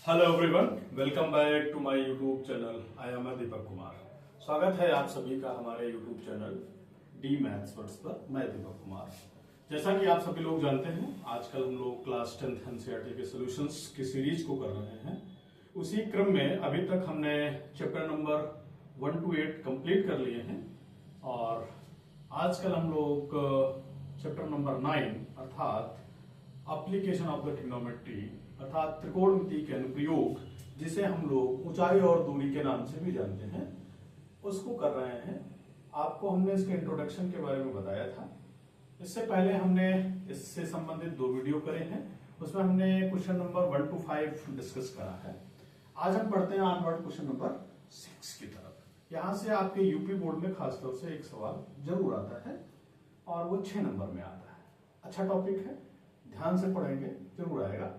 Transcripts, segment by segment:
Hello everyone, welcome back to my YouTube channel. I am Deepak Kumar. स्वागत है आप सभी का हमारे YouTube channel D maths words पर। मैं दीपक कुमार। जैसा कि आप सभी लोग जानते हैं, आजकल हम लोग क्लास 10th एनसीईआरटी के सॉल्यूशंस की सीरीज को कर रहे हैं। उसी क्रम में अभी तक हमने चैप्टर नंबर 1 to 8 कंप्लीट कर लिए हैं और आजकल हम लोग चैप्टर नंबर 9 अर्थात एप्लीकेशन ऑफ द ट्रिग्नोमेट्री अर्थात त्रिकोणमिति के अनुप्रयोग, जिसे हम लोग ऊंचाई और दूरी के नाम से भी जानते हैं, उसको कर रहे हैं। आपको हमने इसके इंट्रोडक्शन के बारे में बताया था। इससे पहले हमने इससे संबंधित 2 वीडियो करे हैं। उसमें हमने क्वेश्चन नंबर 1 to 5 डिस्कस करा है। आज हम पढ़ते हैं ऑनवर्ड क्वेश्चन नंबर 6 की तरफ। यहां से आपके यूपी बोर्ड में खासतौर से एक सवाल जरूर आता है और वो 6 नंबर में आता है। अच्छा टॉपिक है, ध्यान से पढ़ेंगे जरूर आएगा।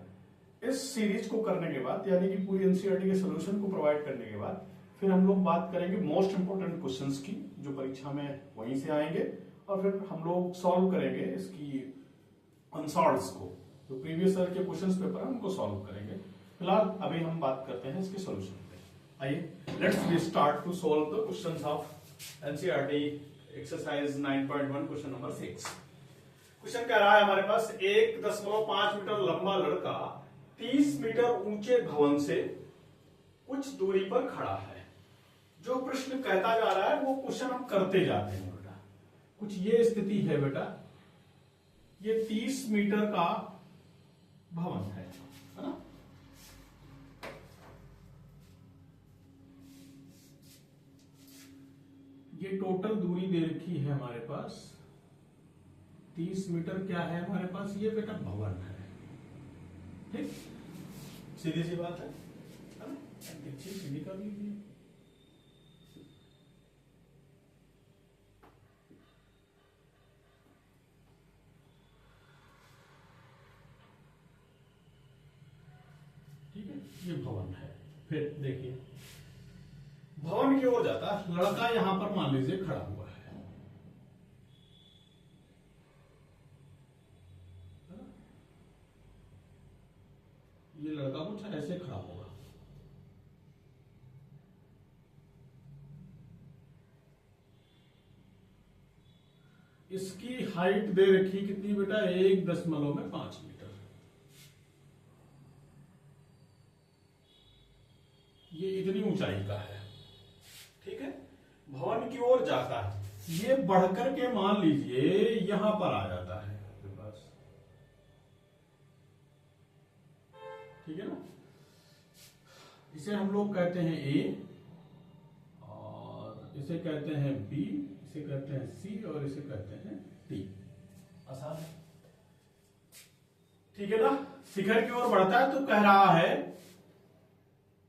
इस सीरीज को करने के बाद, यानी कि पूरी एनसीईआरटी के सॉल्यूशन को प्रोवाइड करने के बाद, फिर हम लोग बात करेंगे मोस्ट इंपोर्टेंट क्वेश्चंस की, जो परीक्षा में वहीं से आएंगे, और फिर हम लोग सॉल्व करेंगे इसकी आंसर्स को। जो प्रीवियस ईयर के क्वेश्चंस पेपर है उनको सॉल्व करेंगे। फिलहाल अभी हम बात करते हैं इसके सॉल्यूशन पे। आइए, let's we start to solve the questions of NCERT exercise 9.1 question number 6। Question कह रहा है हमारे पास 1.5 मीटर लंबा लड़का 30 मीटर ऊंचे भवन से कुछ दूरी पर खड़ा है। जो प्रश्न कहता जा रहा है वो क्वेश्चन हम करते जाते हैं बेटा। कुछ ये स्थिति है बेटा, ये 30 मीटर का भवन है ना। ये टोटल दूरी दे रखी है हमारे पास 30 मीटर। क्या है हमारे पास? ये बेटा भवन है। ठीक, सीधी सी बात है ना। देखिए सीधी का भी ठीक है, ये भवन है। फिर देखिए भवन की ओर जाता है लड़का, यहां पर मान लीजिए खड़ा हुआ है। ये लड़का कुछ ऐसे खड़ा होगा। इसकी हाइट दे रखी कितनी बेटा? 1.5 मीटर। ये इतनी ऊंचाई का है। ठीक है, भवन की ओर जाता है। ये बढ़कर के मान लीजिए यहां पर आ जाता है आपके पास। ठीक है ना। इसे हम लोग कहते हैं ए, और इसे कहते हैं बी, इसे कहते हैं सी, और इसे कहते हैं डी। आसान है, ठीक है ना। शिखर की ओर बढ़ता है तो कह रहा है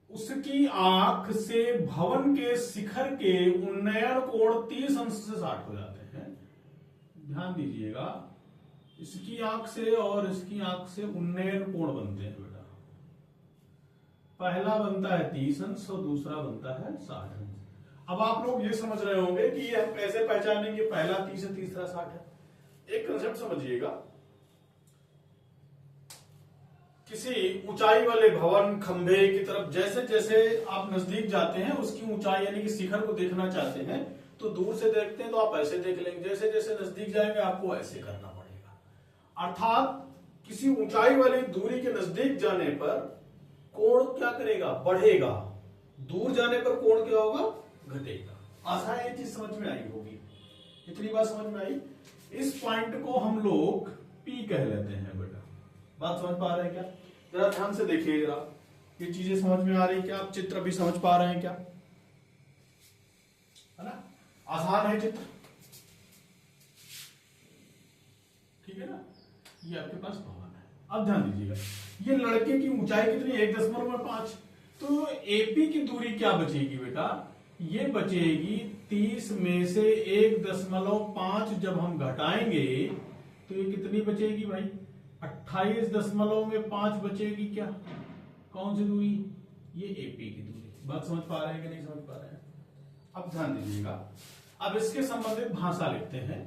उसकी आंख से भवन के शिखर के उन्नयन कोण 30 अंश से 60 हो जाते हैं। ध्यान दीजिएगा, इसकी आंख से और इसकी आंख से उन्नयन कोण बनते हैं बेटा। पहला बनता है 30 अंश और दूसरा बनता है 60 अंश। अब आप लोग ये समझ रहे होंगे कि ये हम कैसे पहचानेंगे पहला 30 है तीसरा 60 है। एक कंसेप्ट समझिएगा, किसी ऊंचाई वाले भवन खंभे की तरफ जैसे जैसे आप नजदीक जाते हैं, उसकी ऊंचाई यानी कि शिखर को देखना चाहते हैं तो दूर से देखते हैं तो आप ऐसे देख लेंगे, जैसे जैसे नजदीक जाएंगे आपको ऐसे करना पड़ेगा। अर्थात किसी ऊंचाई वाली दूरी के नजदीक जाने पर कोण क्या करेगा? बढ़ेगा। दूर जाने पर कोण क्या होगा? घटेगा। आसान, ये चीज समझ में आई होगी। इतनी बात समझ में आई। इस पॉइंट को हम लोग P कह लेते हैं बेटा। बात समझ पा रहे हैं क्या? जरा ध्यान से देखिए, जरा ये चीजें समझ में आ रही क्या? आप चित्र भी समझ पा रहे हैं क्या? है ना, आसान है चित्र। ठीक है ना। ये आपके पास भवन है। अब ध्यान दीजिएगा, ये लड़के की ऊंचाई कितनी? 1.5। तो एपी की दूरी क्या बचेगी बेटा? ये बचेगी 30 में से 1.5 जब हम घटाएंगे तो ये कितनी बचेगी भाई? 28.5 बचेगी। क्या, कौन सी दूरी? ये एपी की दूरी। बात समझ पा रहे हैं कि नहीं समझ पा रहे हैं? अब ध्यान दीजिएगा, अब इसके संबंधित भाषा लिखते हैं।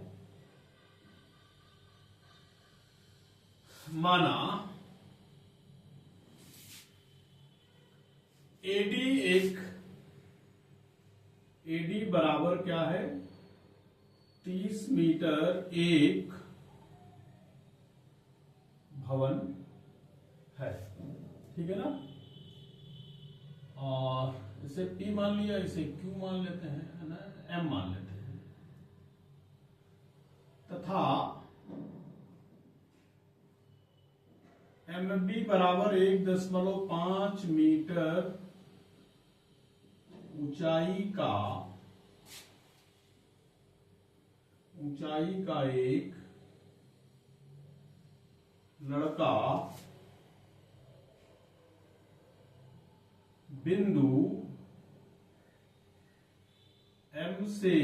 माना एडी बराबर क्या है, 30 मीटर एक भवन है, ठीक है ना। और इसे P मान लिया, इसे Q मान लेते हैं, है ना, M मान लेते हैं, तथा MB बराबर 1.5 मीटर ऊंचाई का एक लड़का बिंदु M से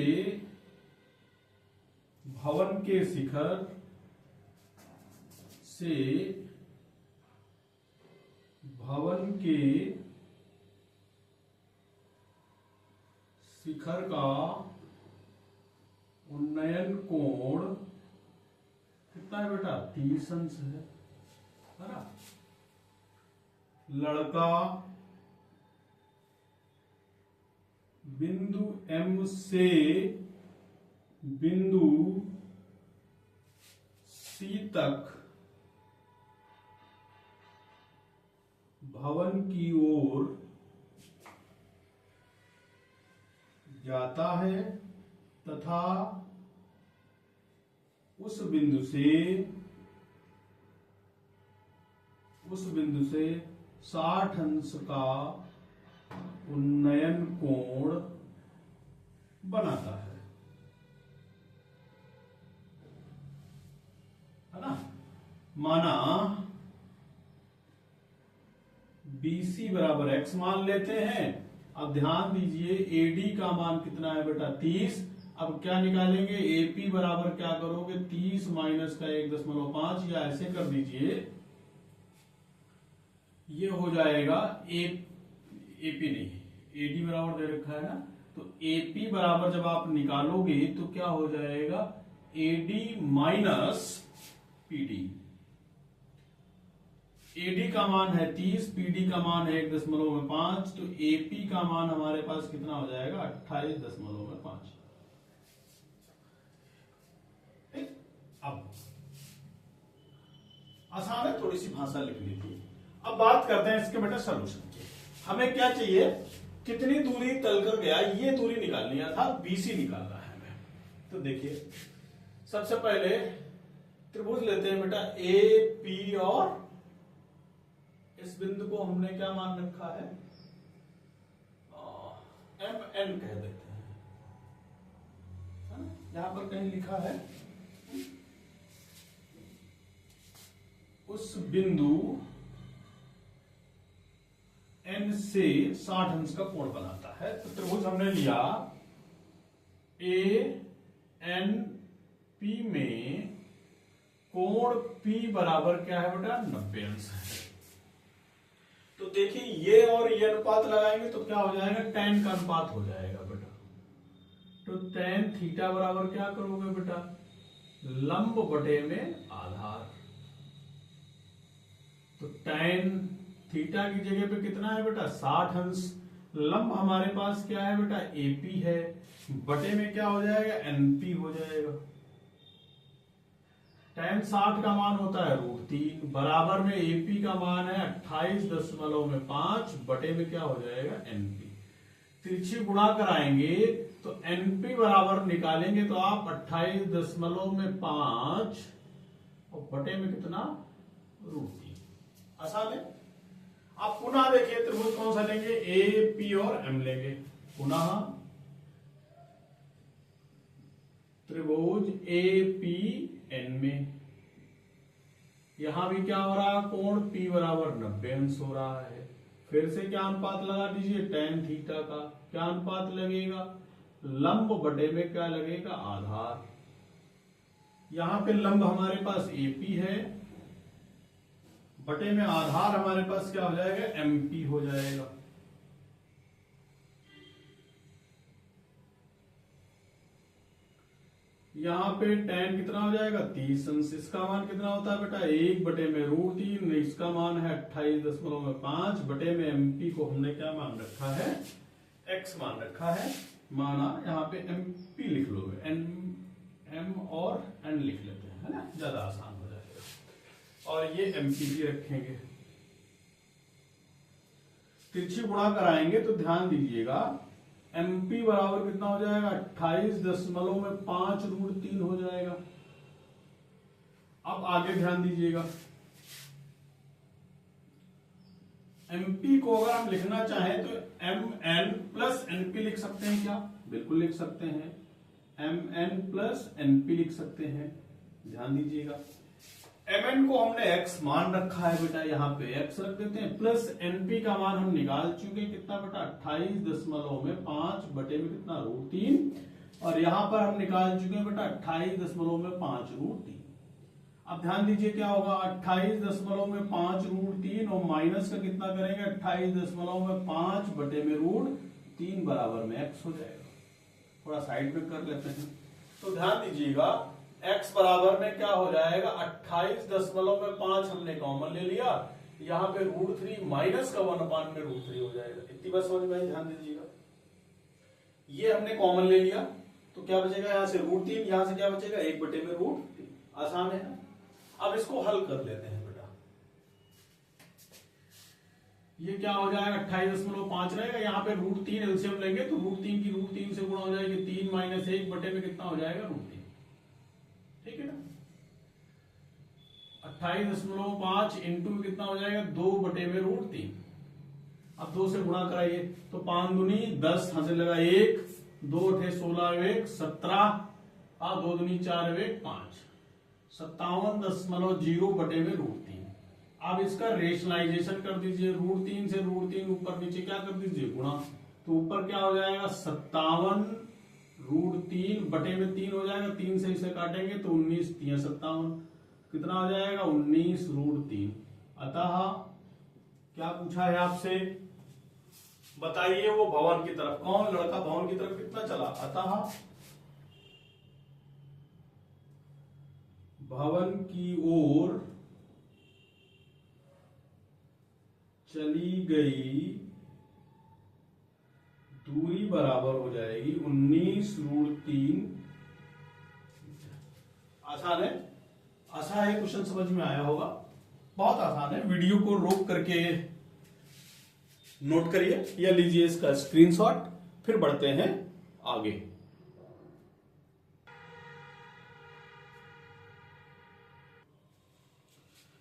भवन के शिखर से भवन के शिखर का उन्नयन कोण कितना है बेटा, 30 अंश है ना। लड़का बिंदु M से बिंदु C तक भवन की ओर जाता है तथा उस बिंदु से 60 अंश का उन्नयन कोण बनाता है ना। माना BC बराबर x मान लेते हैं। अब ध्यान दीजिए AD का मान कितना है बेटा, 30। अब क्या निकालेंगे, AP बराबर क्या करोगे, 30 माइनस का 1.5, या ऐसे कर दीजिए, ये हो जाएगा AP नहीं, AD बराबर दे रखा है ना, तो AP बराबर जब आप निकालोगे तो क्या हो जाएगा, AD माइनस PD। AD का मान है 30, PD का मान है 1.5, तो AP का मान हमारे पास कितना हो जाएगा, 28.5। अब आसान है, थोड़ी सी भाषा लिख ली थी। अब बात करते हैं इसके बेटा सॉल्यूशन की। हमें क्या चाहिए, कितनी दूरी तल कर गया, ये दूरी निकालनी है, अर्थात BC निकालना है हमें। तो देखिए सबसे पहले त्रिभुज लेते हैं बेटा AP, और इस बिंदु को हमने क्या मान रखा है, MN कह देते हैं, यहां पर कहीं लिखा है, उस बिंदु N से 60 अंश का कोण बनाता है। तो त्रिभुज हमने लिया ANP में कोण P बराबर क्या है बेटा, 90 अंश है। तो देखिए ये और ये अनुपात लगाएंगे तो क्या हो जाएगा, tan का अनुपात हो जाएगा बेटा। तो tan थीटा बराबर क्या करोगे बेटा, लंब बटे में आधार। तो tan थीटा की जगह पे कितना है बेटा, 60 अंश। लंब हमारे पास क्या है बेटा, AP है, बटे में क्या हो जाएगा, NP हो जाएगा। tan 60 का मान होता है √3, बराबर में AP का मान है 28.5, बटे में क्या हो जाएगा, NP। तिरछी गुणा कराएंगे तो NP बराबर निकालेंगे तो आप 28.5 और बटे में कितना, √3। आसान है। आप पुनः देखिए त्रिभुज कौन सा लेंगे, AP और M लेंगे। पुनः त्रिभुज APN में यहां भी क्या हो रहा है, कोण P बराबर 90 अंश हो रहा है। फिर से क्या अनुपात लगा दीजिए, tan थीटा का क्या अनुपात लगेगा, लंब बटे में क्या लगेगा, आधार। यहां पे लंब हमारे पास AP है, बटे में आधार हमारे पास क्या हो जाएगा, MP हो जाएगा। यहाँ पे tan कितना हो जाएगा 30 अंश। इसका मान कितना होता है बेटा 1/√3। इसका मान है 28.5 बटे में MP को हमने क्या मान रखा है x मान रखा है। माना यहाँ पे MP लिख लो, M और N लिख लेते हैं, है ना, ज्यादा आसान हो जाएगा। और ये MP भी रखेंगे, तिरछी गुणा कराएंगे तो ध्यान दीजिएगा MP बराबर कितना हो जाएगा 28.5√3 हो जाएगा। अब आगे ध्यान दीजिएगा, MP को अगर हम लिखना चाहें तो MN प्लस NP लिख सकते हैं क्या? बिल्कुल लिख सकते हैं, MN प्लस NP लिख सकते हैं। ध्यान दीजिएगा Mn को हमने x मान रखा है बेटा, यहाँ पे x रख देते हैं, प्लस NP का मान हम निकाल चुके कितना बेटा 28.5 बटे में कितना √3, और यहाँ पर हम निकाल चुके हैं बेटा 28.5√3। अब ध्यान दीजिए क्या होगा 28.5√3 और माइनस का कितना करेंगे 28.5 बटे में √3 बराबर में x हो जाएगा। थोड़ा साइड में कर लेते हैं तो ध्यान दीजिएगा x बराबर में क्या हो जाएगा 28.5 हमने कॉमन ले लिया, यहाँ पे √3 माइनस का 1/√3 हो जाएगा। इतनी बात समझ में, ध्यान दीजिएगा ये हमने कॉमन ले लिया तो क्या बचेगा यहाँ से √3, यहाँ से क्या बचेगा 1/√3। आसान है। अब इसको हल कर लेते हैं बेटा, ये क्या हो जाएगा 28.5 रहेगा, यहाँ पे √3 एलसीएम लेंगे तो √3 की √3 से गुणा हो जाएगी 3 - 1 बटे में कितना हो जाएगा √3। ठीक है ना, 28.5 इंटू कितना हो जाएगा 2 बटे में √3। अब 2 से गुणा कराइए तो 5 दूनी 10, हाथ से लगा 1, 2 × 16 1 17, 2 दूनी 4 1 5, 57.0 बटे में √3। अब इसका रेशनलाइजेशन कर दीजिए, √3 से √3 ऊपर नीचे क्या कर दीजिए गुणा, तो ऊपर क्या हो जाएगा 57√3 बटे में 3 हो जाएगा, 3 से इसे काटेंगे तो 19 3 57, कितना हो जाएगा 19√3। अतः क्या पूछा है आपसे, बताइए वो भवन की तरफ, कौन लड़का भवन की तरफ कितना चला, अतः भवन की ओर चली गई दूरी बराबर हो जाएगी 19√3। आसान है, आसान है, क्वेश्चन समझ में आया होगा, बहुत आसान है। वीडियो को रोक करके नोट करिए या लीजिए इसका स्क्रीनशॉट, फिर बढ़ते हैं आगे।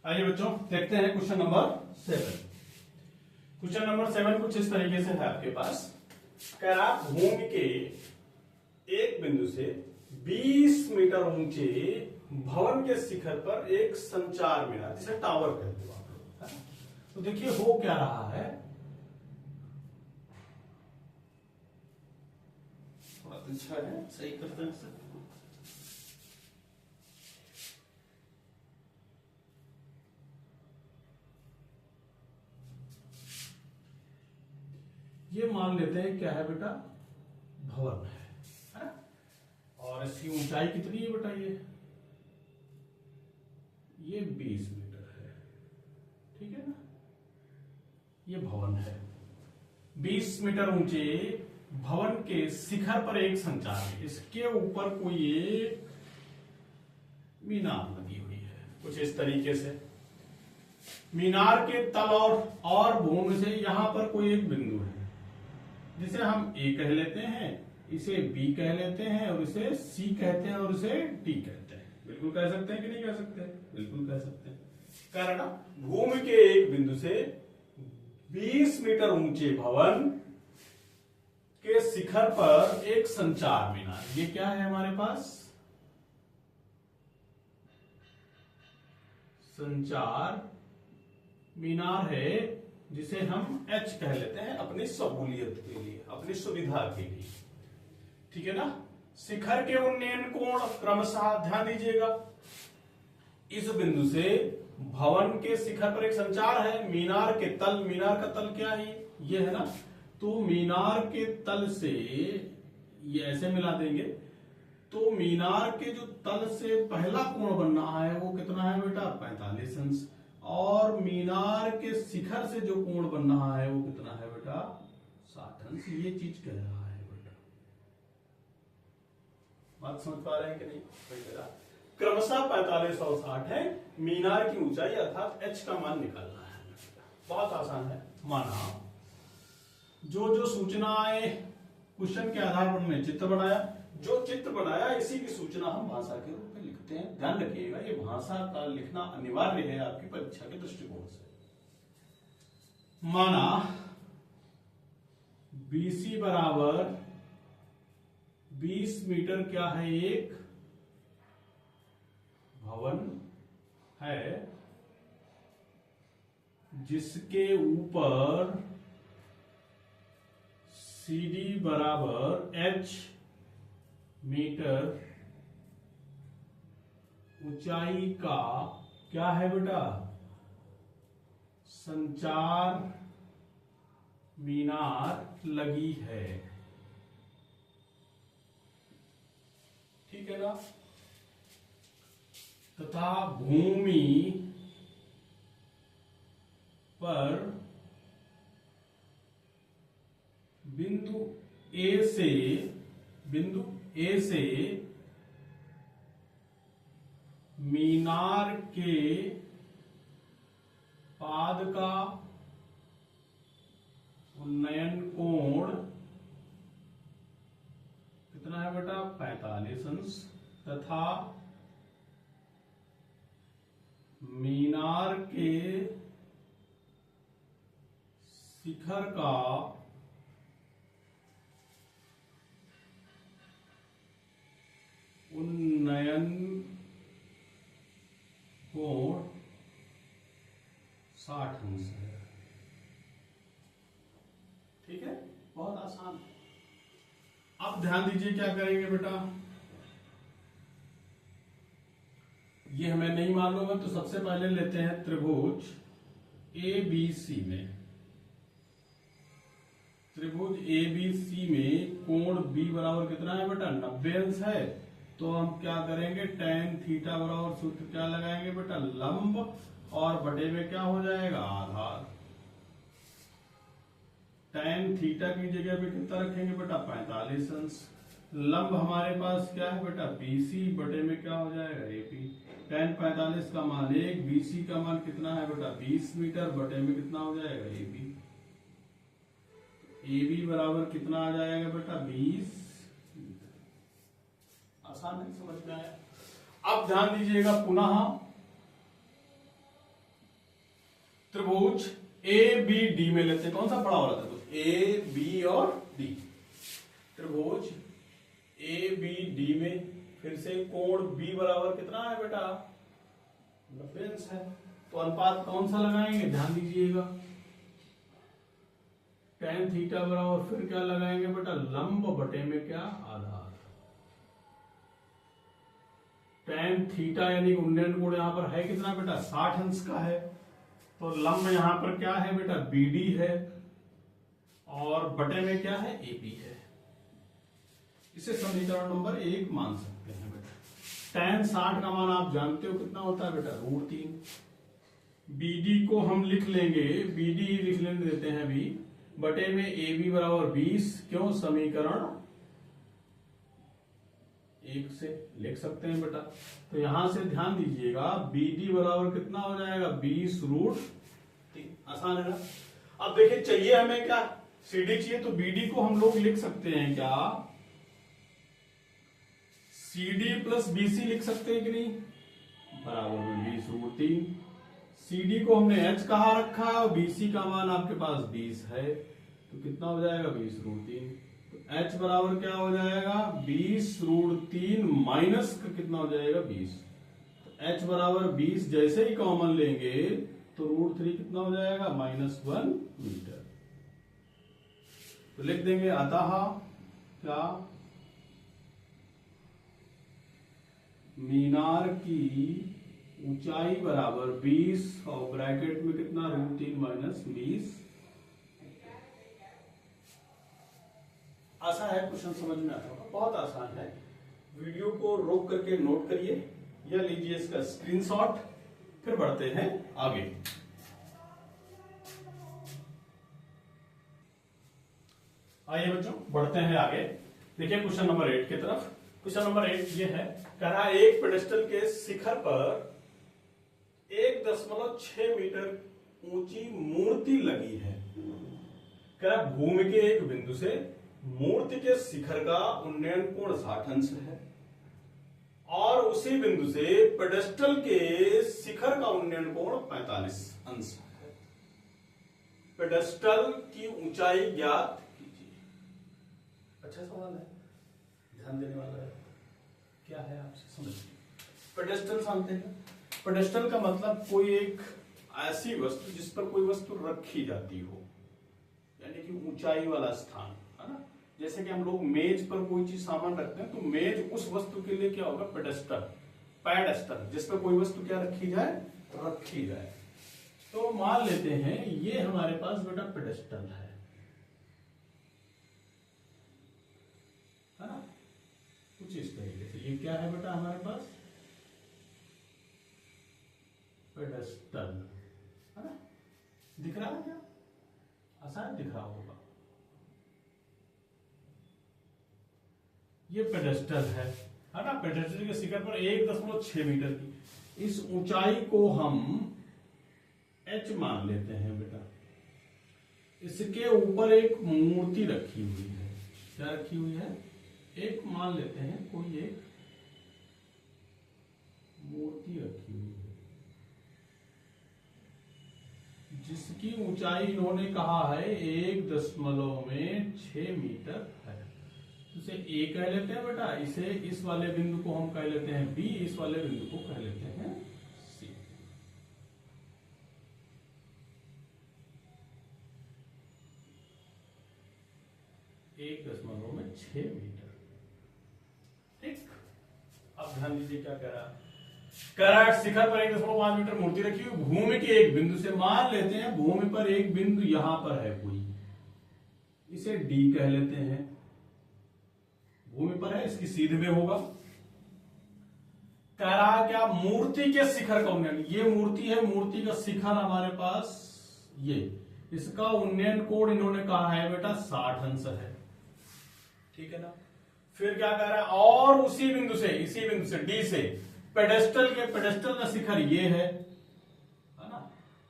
आइए बच्चों देखते हैं क्वेश्चन नंबर 7। क्वेश्चन नंबर 7 कुछ इस तरीके से है आपके पास, कह रहा भूमि के एक बिंदु से 20 मीटर ऊंचे भवन के शिखर पर एक संचार मीनार, जिसे टावर कहते हो आप लोग, तो देखिए हो क्या रहा है, थोड़ा अच्छा है, सही करते हैं सर। ये मान लेते हैं क्या है बेटा भवन है ना? और इसकी ऊंचाई कितनी है बेटा, ये 20 मीटर है, ठीक है ना। ये भवन है 20 मीटर ऊंचे भवन के शिखर पर एक संचार है, इसके ऊपर कोई एक मीनार लगी हुई है कुछ इस तरीके से। मीनार के तल और भूमि से यहां पर कोई एक बिंदु है जिसे हम A कह लेते हैं, इसे B कह लेते हैं, और इसे C कहते हैं, और इसे D कहते हैं। बिल्कुल कह सकते हैं कि नहीं कह सकते, बिल्कुल कह सकते हैं। कारण भूमि के एक बिंदु से 20 मीटर ऊंचे भवन के शिखर पर एक संचार मीनार, ये क्या है हमारे पास संचार मीनार है, जिसे हम H कह लेते हैं अपनी सहूलियत के लिए, अपनी सुविधा के लिए, ठीक है ना। शिखर के उन्नयन कोण क्रमशः, ध्यान दीजिएगा, इस बिंदु से भवन के शिखर पर एक संचार है, मीनार के तल, मीनार का तल क्या है ये है ना, तो मीनार के तल से ये ऐसे मिला देंगे, तो मीनार के जो तल से पहला कोण बन रहा है वो कितना है बेटा 45 अंश, और मीनार के शिखर से जो कोण बन रहा है वो कितना है बेटा 60 अंश। ये चीज कह रहा है बेटा, बात समझ पा रहे हैं कि नहीं? क्रमशः 45 और 60 है मीनार की ऊंचाई, अर्थात h का मान निकालना है। बहुत आसान है। माना जो जो सूचनाएं क्वेश्चन के आधार पर हमने चित्र बनाया, जो चित्र बनाया इसी की सूचना हम भाषा के रूप में लिखते हैं। ध्यान रखिएगा ये भाषा का लिखना अनिवार्य है आपकी परीक्षा के दृष्टिकोण से। माना BC बराबर 20 मीटर क्या है, एक भवन है जिसके ऊपर CD बराबर H मीटर ऊंचाई का क्या है बेटा संचार मीनार लगी है। ठीक है ना? तथा भूमि पर बिंदु A से मीनार के पाद का उन्नयन कोण कितना है बेटा 45 अंश, तथा मीनार के शिखर का उन्नयन कोण 60 अंश है। ठीक है, बहुत आसान है। अब ध्यान दीजिए क्या करेंगे बेटा, ये हमें नहीं मालूम है तो सबसे पहले लेते हैं त्रिभुज ABC में। त्रिभुज ABC में कोण B बराबर कितना है बेटा 90 अंश है। तो हम क्या करेंगे tan थीटा बराबर सूत्र क्या लगाएंगे बेटा लंब, और बटे में क्या हो जाएगा आधार। tan थीटा की जगह पे कितना रखेंगे बेटा 45 अंश। लंब हमारे पास क्या है बेटा BC, बटे में क्या हो जाएगा AP। tan 45 का मान 1, BC का मान कितना है बेटा 20 मीटर, बटे में कितना हो जाएगा AB। AB बराबर कितना आ जाएगा बेटा 20। आसान है, समझ में आया। अब ध्यान दीजिएगा पुनः त्रिभुज ABD में लेते हैं। कौन सा बड़ा वाला त्रिभुज A, B और D। त्रिभुज ABD में फिर से कोण B बराबर कितना है बेटा 90 अंश है। तो अनुपात कौन सा लगाएंगे ध्यान दीजिएगा, tan थीटा बराबर फिर क्या लगाएंगे बेटा लंब, बटे में क्या आधार। tan थीटा यानी उन्नयन कोण यहां पर है कितना बेटा 60 अंश का है। तो लंब यहां पर क्या है बेटा BD है, और बटे में क्या है AB है। इसे समीकरण नंबर 1 मान सकते हैं बेटा। tan 60 का मान आप जानते हो कितना होता है बेटा √3। BD को हम लिख लेंगे, BD ही लिख लेने देते हैं अभी, बटे में AB बराबर 20। क्यों? समीकरण 1 से लिख सकते हैं बेटा। तो यहां से ध्यान दीजिएगा BD बराबर कितना हो जाएगा 20√3। आसान है ना? अब देखिए चाहिए हमें क्या CD चाहिए, तो BD को हम लोग लिख सकते हैं क्या CD प्लस BC लिख सकते हैं कि नहीं, बराबर में 20√3। CD को हमने H कहा रखा है और BC का मान आपके पास 20 है, तो कितना हो जाएगा 20√3। H बराबर क्या हो जाएगा 20√3 माइनस का कितना हो जाएगा 20। तो H बराबर 20 जैसे ही कॉमन लेंगे तो √3 कितना हो जाएगा -1 मीटर। तो लिख देंगे अतः क्या मीनार की ऊंचाई बराबर 20 और ब्रैकेट में कितना √3 माइनस 20। आसान है, क्वेश्चन समझ में आता होगा, बहुत आसान है। वीडियो को रोक करके नोट करिए या लीजिए इसका स्क्रीनशॉट, फिर बढ़ते हैं आगे। आइए बच्चों बढ़ते हैं आगे। देखिए क्वेश्चन नंबर 8 की तरफ। क्वेश्चन नंबर 8 ये है, कह रहा है एक पेडेस्टल के शिखर पर 1.6 मीटर ऊंची मूर्ति लगी है। कह रहा भूमि के एक बिंदु से मूर्ति के शिखर का उन्नयन कोण 60 अंश है और उसी बिंदु से पेडेस्टल के शिखर का उन्नयन कोण 45 अंश है। पेडेस्टल की ऊंचाई ज्ञात कीजिए। अच्छा सवाल है, ध्यान देने वाला है। क्या है आपसे समझिए। पेडेस्टल जानते हैं? पेडेस्टल का मतलब कोई एक ऐसी वस्तु जिस पर कोई वस्तु रखी जाती हो, यानी कि ऊंचाई वाला स्थान, है ना। जैसे कि हम लोग मेज पर कोई चीज सामान रखते हैं तो मेज उस वस्तु के लिए क्या होगा, पेडेस्टल, पैडेस्टल, जिस पर कोई वस्तु क्या रखी जाए, रखी जाए। तो मान लेते हैं ये हमारे पास बेटा पेडेस्टल है ना, कुछ इस तरीके से। ये क्या है बेटा हमारे पास, पेडेस्टल, है ना। दिख रहा है क्या? आसान दिख रहा होगा। ये पेडेस्टल है ना। पेडेस्टल के शिखर पर 1.6 मीटर की इस ऊंचाई को हम h मान लेते हैं बेटा। इसके ऊपर एक मूर्ति रखी हुई है। क्या रखी हुई है? एक मान लेते हैं कोई एक मूर्ति रखी हुई है जिसकी ऊंचाई इन्होंने कहा है 1.6 मीटर है। इसे ए कह लेते हैं बेटा, इसे इस वाले बिंदु को हम कह लेते हैं बी, इस वाले बिंदु को कह लेते हैं सी। एक 1.6 मीटर। ठीक, अब ध्यान दीजिए क्या कह रहा है। कराट शिखर पर 1.5 मीटर मूर्ति रखी हुई भूमि के एक बिंदु से, मान लेते हैं भूमि पर एक बिंदु यहां पर है कोई, इसे डी कह लेते हैं। भूमि पर है, इसकी सीध में होगा। कह रहा क्या, मूर्ति के शिखर का उन्नयन, ये मूर्ति है, मूर्ति का शिखर हमारे पास ये, इसका उन्नयन कोण इन्होंने कहा है बेटा 60 अंश है। ठीक है ना। फिर क्या कह रहा है, और उसी बिंदु से, इसी बिंदु से डी से पेडेस्टल का शिखर ये है ना।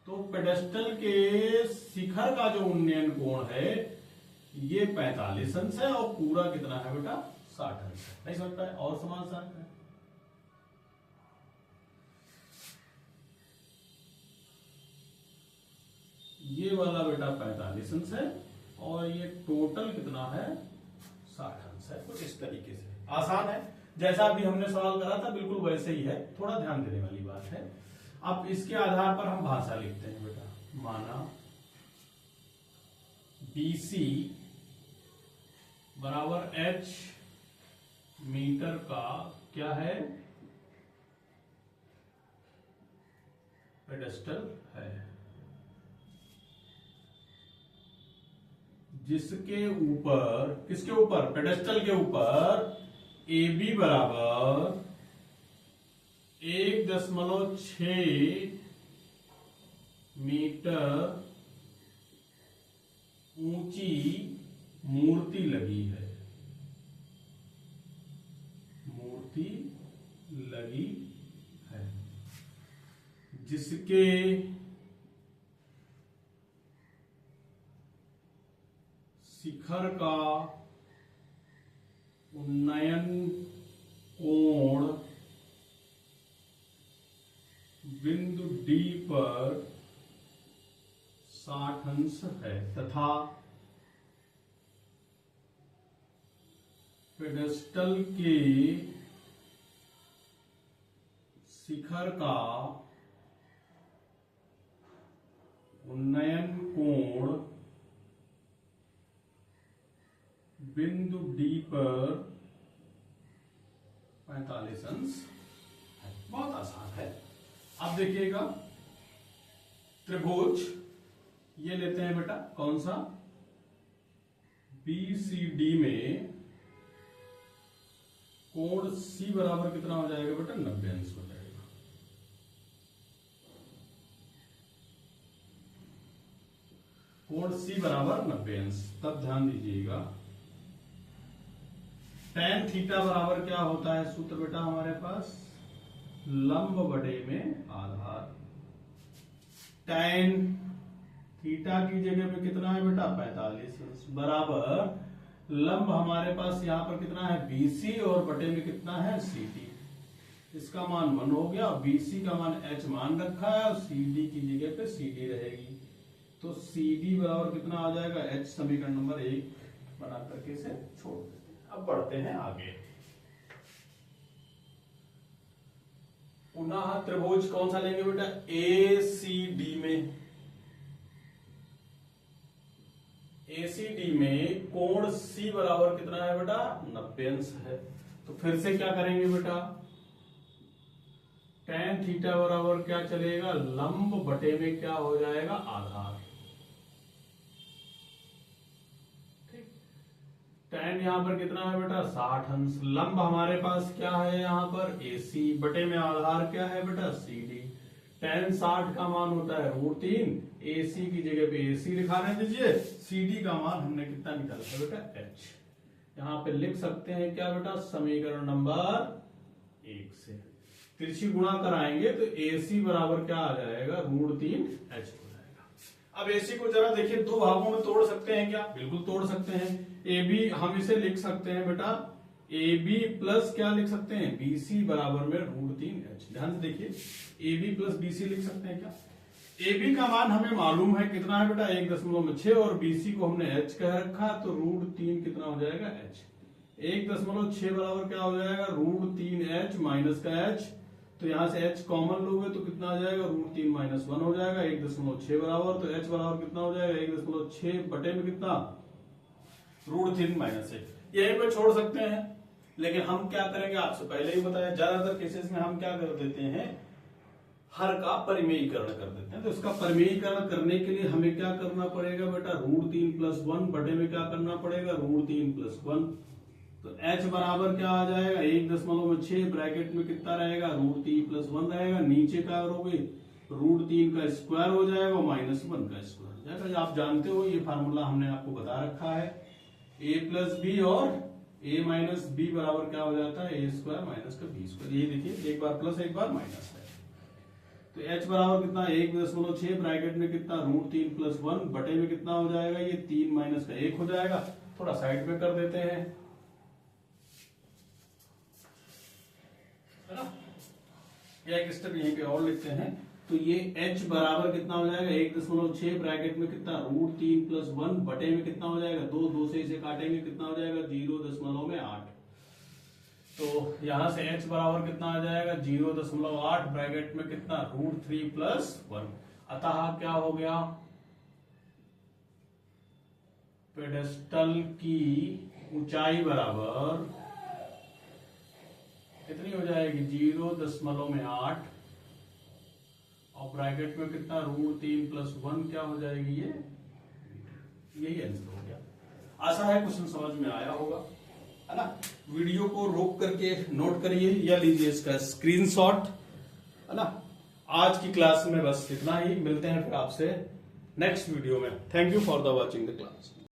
तो पेडेस्टल के शिखर का जो उन्नयन कोण है ये 45 अंश है और पूरा कितना है बेटा 60 अंश है। नहीं समझ पाए? और समान साथ है। ये वाला बेटा 45 अंश है और ये टोटल कितना है 60 अंश है। कुछ इस तरीके से आसान है, जैसा अभी हमने सवाल करा था बिल्कुल वैसे ही है, थोड़ा ध्यान देने वाली बात है। अब इसके आधार पर हम भाषा लिखते हैं बेटा। माना BC बराबर H मीटर का क्या है, पेडेस्टल है, जिसके ऊपर, किसके ऊपर, पेडेस्टल के ऊपर AB बराबर 1.6 मीटर ऊंची मूर्ति लगी है। मूर्ति लगी है जिसके शिखर का उन्नयन कोण बिंदु D पर 60 अंश है तथा पेडेस्टल के शिखर का उन्नयन कोण बिंदु D पर 45 अंश है। बहुत आसान है। अब देखिएगा त्रिभुज ये लेते हैं बेटा, कौन सा, BCD में कोण सी बराबर कितना हो जाएगा बेटा 90 अंश हो जाएगा। कोण सी बराबर 90 अंश। तब ध्यान दीजिएगा tan थीटा बराबर क्या होता है सूत्र बेटा हमारे पास, लंब बटे में आधार। tan थीटा की जगह पे कितना है बेटा 45 अंश बराबर लंब हमारे पास यहाँ पर कितना है BC और बटे में कितना है CD। इसका मान 1 हो गया, BC का मान h मान रखा है और CD की जगह पे CD रहेगी। तो CD बराबर कितना आ जाएगा h, समीकरण नंबर 1 बना करके इसे छोड़ देते हैं। अब बढ़ते हैं आगे। पुनः त्रिभुज कौन सा लेंगे बेटा, ACD में। ACD में कोण C बराबर कितना है बेटा 90 अंश है। तो फिर से क्या करेंगे बेटा, tan थीटा बराबर क्या चलेगा, लंब बटे में क्या हो जाएगा आधार। ठीक, tan यहां पर कितना है बेटा 60 अंश, लंब हमारे पास क्या है यहां पर AC, बटे में आधार क्या है बेटा CD। tan 60 का मान होता है √3, AC की जगह पे AC लिखाने दीजिए, CD का मान हमने कितना निकाला है बेटा h। यहाँ पे लिख सकते हैं क्या बेटा, समीकरण नंबर 1 से तिरछी गुणा कराएंगे तो AC बराबर क्या आ जाएगा √3h हो जाएगा। अब AC को जरा देखिए, दो भागों में तोड़ सकते हैं क्या, बिल्कुल तोड़ सकते हैं। AB हम इसे लिख सकते हैं बेटा AB प्लस क्या लिख सकते हैं BC बराबर में √3h। ध्यान से देखिए, AB प्लस BC लिख सकते हैं क्या। AB का मान हमें मालूम है कितना है बेटा 1.6 और BC को हमने h कह रखा, तो √3 कितना हो जाएगा h। 1.6 बराबर क्या हो जाएगा √3h माइनस का h, तो यहां से h कॉमन लोगे तो कितना आ जाएगा √3 माइनस 1 हो जाएगा 1.6 बराबर, तो h बराबर कितना हो जाएगा 1.6 बटे में कितना √3 माइनस 1। यहीं पे छोड़ सकते हैं, लेकिन हम क्या करेंगे आपसे पहले ही बताया, ज्यादातर केसेस में हम क्या कर देते हैं, हर का परिमेयीकरण कर देते हैं। तो इसका परिमेयीकरण करने के लिए हमें क्या करना पड़ेगा बेटा √3 प्लस 1 बटे में क्या करना पड़ेगा √3 प्लस 1। तो h बराबर क्या आ जाएगा 1.6, ब्रैकेट में कितना रहेगा √3 प्लस 1 रहेगा, नीचे क्या करोगे √3 का स्क्वायर हो जाएगा माइनस 1 का स्क्वायर हो जाएगा। आप जानते हो ये फार्मूला हमने आपको बता रखा है, a प्लस बी और a माइनस बी बराबर क्या हो जाता है a स्क्वायर माइनस का b स्क्वायर। ये देखिए एक बार प्लस एक बार माइनस है। तो h बराबर कितना 1.6, ब्रैकेट में कितना √3 प्लस 1 बटे में कितना हो जाएगा ये 3 माइनस का 1 हो जाएगा। थोड़ा साइड में कर देते हैं, है ना। एक स्टेप यहीं पे और लिखते हैं, तो ये h बराबर कितना हो जाएगा 1.6, ब्रैकेट में कितना √3 प्लस 1 बटे में कितना हो जाएगा 2 से इसे काटेंगे कितना हो जाएगा 0.8। तो यहां से h बराबर कितना आ जाएगा 0.8, ब्रैकेट में कितना √3 प्लस 1। अतः क्या हो गया, पेडेस्टल की ऊंचाई बराबर कितनी हो जाएगी 0.8 और ब्रैकेट में कितना √3 प्लस 1 क्या हो जाएगी ये, यही आंसर हो गया। आशा है क्वेश्चन समझ में आया होगा, है ना। वीडियो को रोक करके नोट करिए या लीजिए इसका स्क्रीनशॉट, है ना। आज की क्लास में बस इतना ही, मिलते हैं फिर आपसे नेक्स्ट वीडियो में। Thank you for the watching the class.